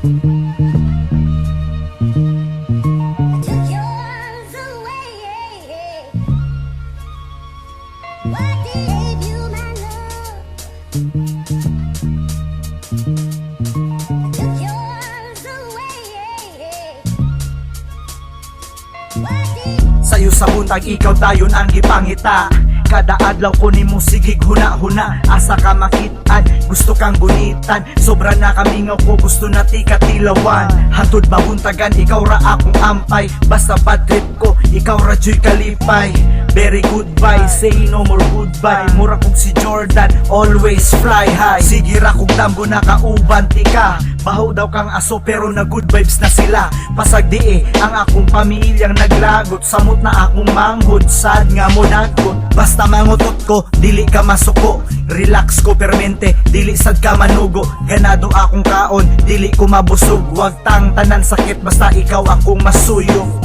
Sayo sa buntag ikaw dayon ang gipangita. Kada adlaw ko nimo sigig huna-huna. Asa ka makitaan, gusto kang gunitan. Sobra na kamingaw ko, gusto na ti katilawan. Hantod mabuntagan, ikaw ra akong ampay. Basta bad trip ko, ikaw ra Joy kalipay. Very goodbye, say no more goodbye. Mura kong si Jordan, always fly high. Sige ra kong tambo na kauban ti ka. Baho daw kang aso pero na good vibes na sila. Pasag di ang akong pamilyang naglagot. Samot na akong manghod, sad nga mo dagot. Basta mangutot ko, dili ka masuko. Relax ko permente, dili sad ka manugo. Ganado akong kaon, dili ko mabusog. Wag tang tanan sakit, basta ikaw akong masuyok.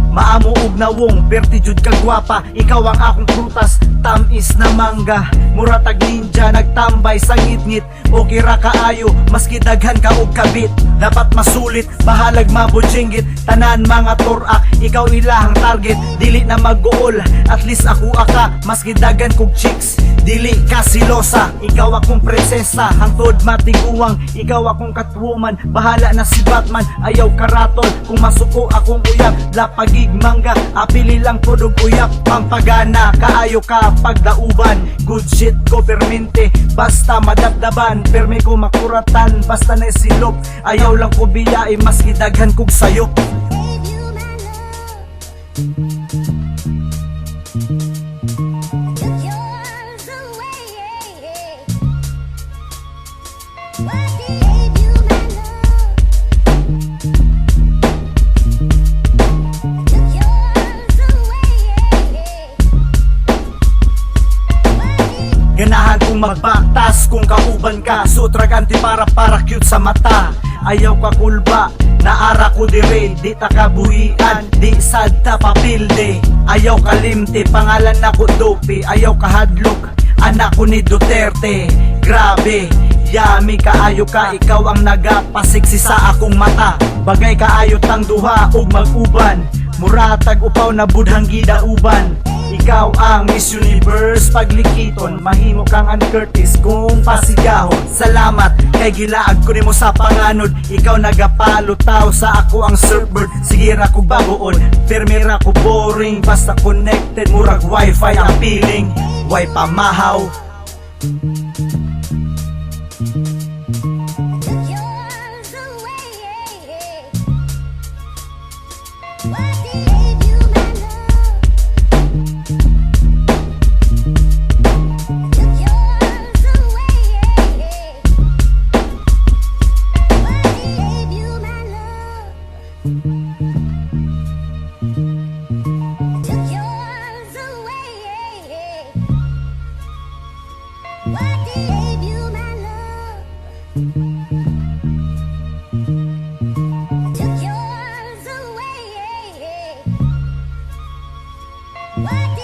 Maamuog na wong, perti jud ka gwapa. Ikaw ang akong prutas, tamis na mangga. Muratag ninja, nagtambay sa ngit-ngit. Okay ra kaayo, maski daghan ka og kabit. Dapat masulit, bahalag mabudjinggit. Tanan mga turak, ikaw ilahang target. Dili na mag-goal, at least ako aka. Maski daghan kog chicks, dili ka silosa. Ikaw akong prinsesa, hangtod matiguang. Ikaw akong Catwoman, bahala na si Batman. Ayaw karatol, kung masuko akong uyab. Lapagig mangga, apili lang podog uyap. Pampagana, kaayo ka pagdauban. Good shit ko permente, basta madabdaban. Perme ko makuratan, basta na silop. Ayaw lang ko biyae, maski daghan kog sayop. Ganahan kong magbaktas kung kauban ka. Sutrag anti para cute sa mata. Ayaw ka kulba, naara ko dire. Di ta kabuhian, di sad ta papilde. Ayaw ka limte, pangalan na ko dope. Ayaw ka hadlok, anak ko ni Duterte. Grabe, yami kaayo ka. Ikaw ang nagapasiksi sa akong mata. Bagay kaayo tang duha ug mag-uban. Muratag upaw na budhang gidauban. Ikaw ang Miss Universe paglikiton. Mahimo kang Ann Curtis kung pasigahon. Salamat kay gilaag ko nimo sa panganod. Ikaw nagapalo tao sa ako ang surfbird. Sige ra ko bagoon, firme ra ko boring. Basta connected murag wifi ang feeling. Way pamahaw. What